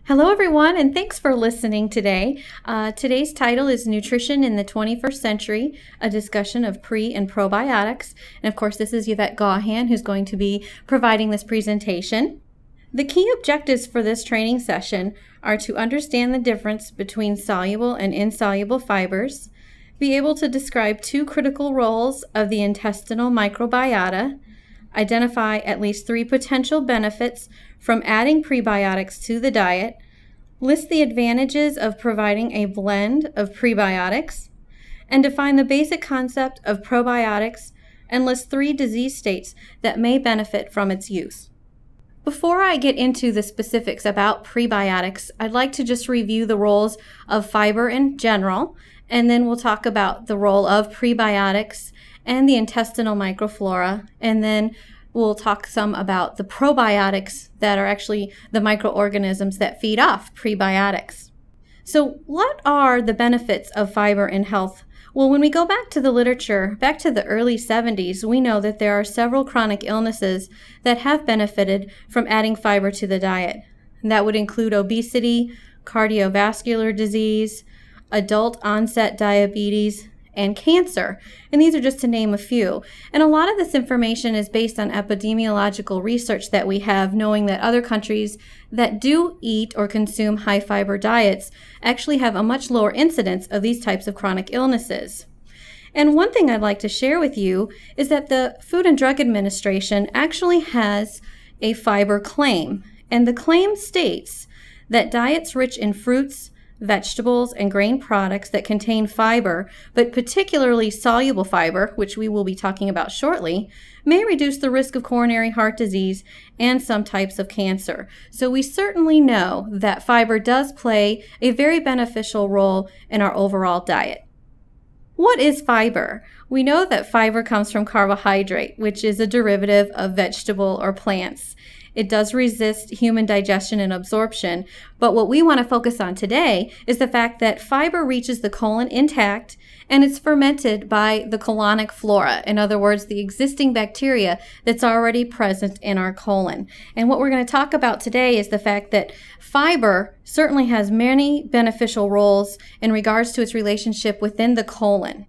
Hello, everyone, and thanks for listening today. Today's title is Nutrition in the 21st Century, a discussion of pre- and probiotics. And of course, this is Yvette Gaughan who's going to be providing this presentation. The key objectives for this training session are to understand the difference between soluble and insoluble fibers, be able to describe two critical roles of the intestinal microbiota, identify at least 3 potential benefits from adding prebiotics to the diet, list the advantages of providing a blend of prebiotics, and define the basic concept of probiotics and list 3 disease states that may benefit from its use. Before I get into the specifics about prebiotics, I'd like to just review the roles of fiber in general, and then we'll talk about the role of prebiotics and the intestinal microflora, and then we'll talk some about the probiotics that are actually the microorganisms that feed off prebiotics. So what are the benefits of fiber in health? Well, when we go back to the literature, back to the early 70s, we know that there are several chronic illnesses that have benefited from adding fiber to the diet. And that would include obesity, cardiovascular disease, adult onset diabetes, and cancer. And these are just to name a few. And a lot of this information is based on epidemiological research that we have, knowing that other countries that do eat or consume high fiber diets actually have a much lower incidence of these types of chronic illnesses. And one thing I'd like to share with you is that the Food and Drug Administration actually has a fiber claim. And the claim states that diets rich in fruits, vegetables, and grain products that contain fiber, but particularly soluble fiber, which we will be talking about shortly, may reduce the risk of coronary heart disease and some types of cancer. So we certainly know that fiber does play a very beneficial role in our overall diet. What is fiber? We know that fiber comes from carbohydrate, which is a derivative of vegetable or plants. It does resist human digestion and absorption, but what we want to focus on today is the fact that fiber reaches the colon intact and it's fermented by the colonic flora. In other words, the existing bacteria that's already present in our colon. And what we're going to talk about today is the fact that fiber certainly has many beneficial roles in regards to its relationship within the colon.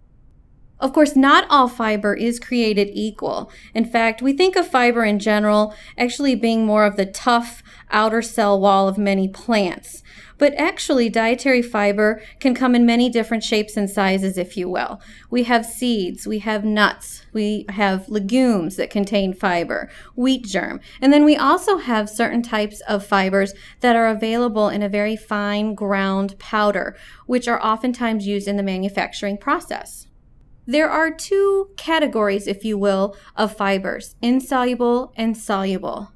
Of course, not all fiber is created equal. In fact, we think of fiber in general actually being more of the tough outer cell wall of many plants. But actually, dietary fiber can come in many different shapes and sizes, if you will. We have seeds, we have nuts, we have legumes that contain fiber, wheat germ, and then we also have certain types of fibers that are available in a very fine ground powder, which are oftentimes used in the manufacturing process. There are 2 categories, if you will, of fibers, insoluble and soluble.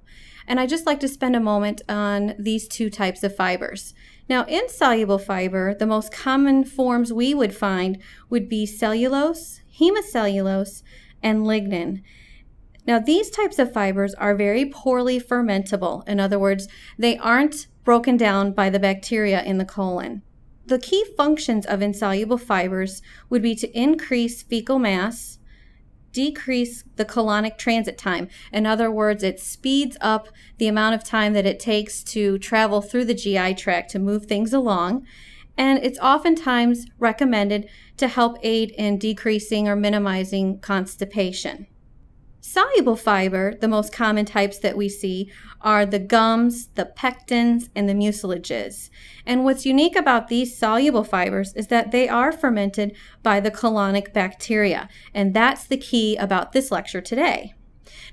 And I'd just like to spend a moment on these 2 types of fibers. Now, insoluble fiber, the most common forms we would find would be cellulose, hemicellulose, and lignin. Now, these types of fibers are very poorly fermentable. In other words, they aren't broken down by the bacteria in the colon. The key functions of insoluble fibers would be to increase fecal mass, decrease the colonic transit time. In other words, it speeds up the amount of time that it takes to travel through the GI tract to move things along. And it's oftentimes recommended to help aid in decreasing or minimizing constipation. Soluble fiber, the most common types that we see, are the gums, the pectins, and the mucilages. And what's unique about these soluble fibers is that they are fermented by the colonic bacteria. And that's the key about this lecture today.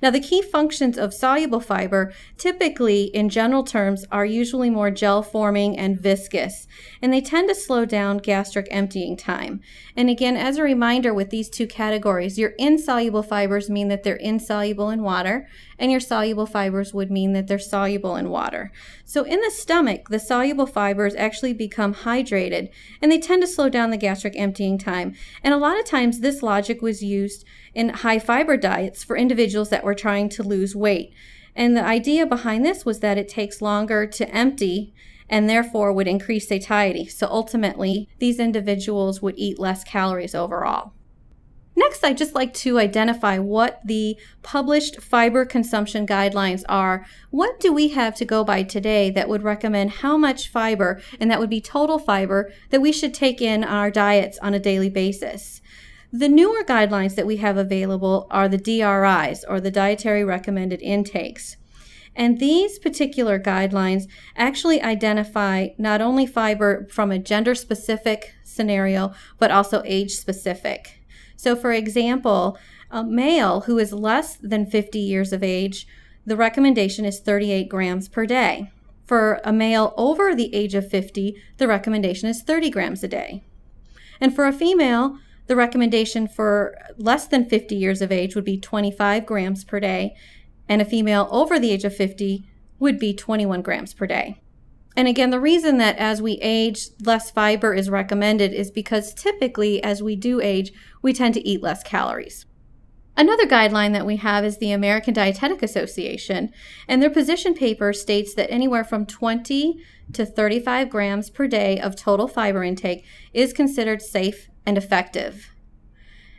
Now, the key functions of soluble fiber, typically in general terms, are usually more gel-forming and viscous, and they tend to slow down gastric emptying time. And again, as a reminder with these 2 categories, your insoluble fibers mean that they're insoluble in water, and your soluble fibers would mean that they're soluble in water. So in the stomach, the soluble fibers actually become hydrated, and they tend to slow down the gastric emptying time. And a lot of times this logic was used in high fiber diets for individuals that were trying to lose weight. And the idea behind this was that it takes longer to empty and therefore would increase satiety. So ultimately, these individuals would eat less calories overall. Next, I'd just like to identify what the published fiber consumption guidelines are. What do we have to go by today that would recommend how much fiber, and that would be total fiber, that we should take in our diets on a daily basis? The newer guidelines that we have available are the DRIs, or the Dietary Recommended Intakes. And these particular guidelines actually identify not only fiber from a gender-specific scenario, but also age-specific. So for example, a male who is less than 50 years of age, the recommendation is 38 grams per day. For a male over the age of 50, the recommendation is 30 grams a day. And for a female, the recommendation for less than 50 years of age would be 25 grams per day, and a female over the age of 50 would be 21 grams per day. And again, the reason that as we age, less fiber is recommended is because typically as we do age, we tend to eat less calories. Another guideline that we have is the American Dietetic Association, and their position paper states that anywhere from 20 to 35 grams per day of total fiber intake is considered safe and effective.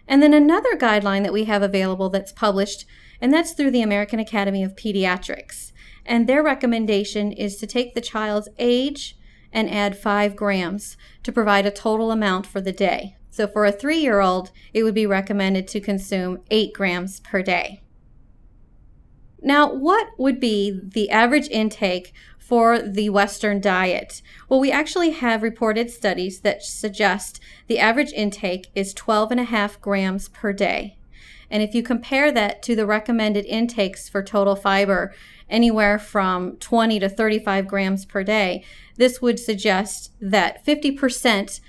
And then another guideline that we have available that's published, and that's through the American Academy of Pediatrics. And their recommendation is to take the child's age and add 5 grams to provide a total amount for the day. So for a 3-year-old, it would be recommended to consume 8 grams per day. Now, what would be the average intake for the Western diet? Well, we actually have reported studies that suggest the average intake is 12.5 grams per day. And if you compare that to the recommended intakes for total fiber, anywhere from 20 to 35 grams per day, this would suggest that 50%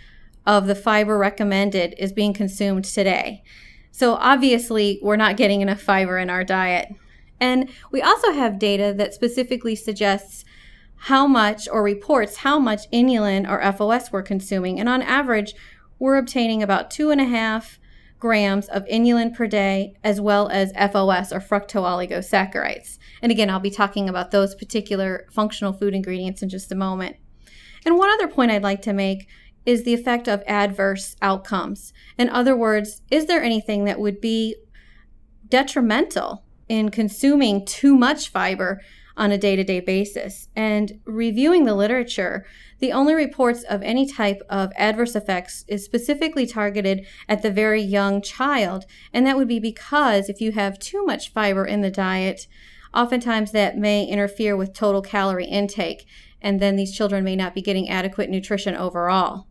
of the fiber recommended is being consumed today. So obviously, we're not getting enough fiber in our diet. And we also have data that specifically suggests how much, or reports how much inulin or FOS we're consuming. And on average, we're obtaining about 2.5 grams of inulin per day, as well as FOS, or fructooligosaccharides. And again, I'll be talking about those particular functional food ingredients in just a moment. And one other point I'd like to make is the effect of adverse outcomes. In other words, is there anything that would be detrimental in consuming too much fiber on a day-to-day basis? And reviewing the literature, the only reports of any type of adverse effects is specifically targeted at the very young child. And that would be because if you have too much fiber in the diet, oftentimes that may interfere with total calorie intake, and then these children may not be getting adequate nutrition overall.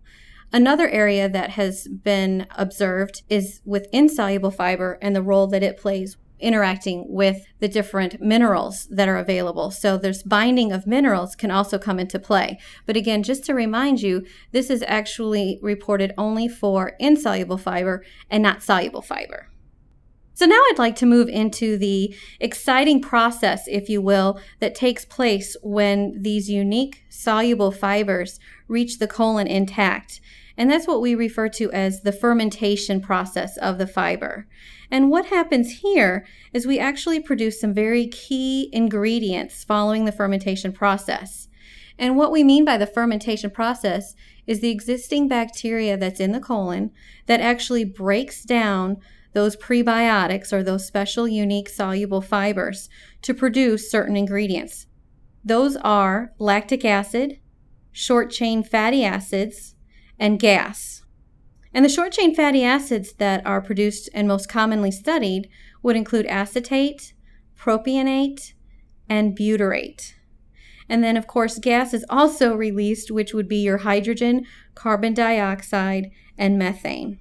Another area that has been observed is with insoluble fiber and the role that it plays interacting with the different minerals that are available. So there's binding of minerals can also come into play. But again, just to remind you, this is actually reported only for insoluble fiber and not soluble fiber. So now I'd like to move into the exciting process, if you will, that takes place when these unique soluble fibers reach the colon intact. And that's what we refer to as the fermentation process of the fiber. And what happens here is we actually produce some very key ingredients following the fermentation process. And what we mean by the fermentation process is the existing bacteria that's in the colon that actually breaks down those prebiotics, or those special unique soluble fibers, to produce certain ingredients. Those are lactic acid, short-chain fatty acids, and gas. And the short-chain fatty acids that are produced and most commonly studied would include acetate, propionate, and butyrate. And then, of course, gas is also released, which would be your hydrogen, carbon dioxide, and methane.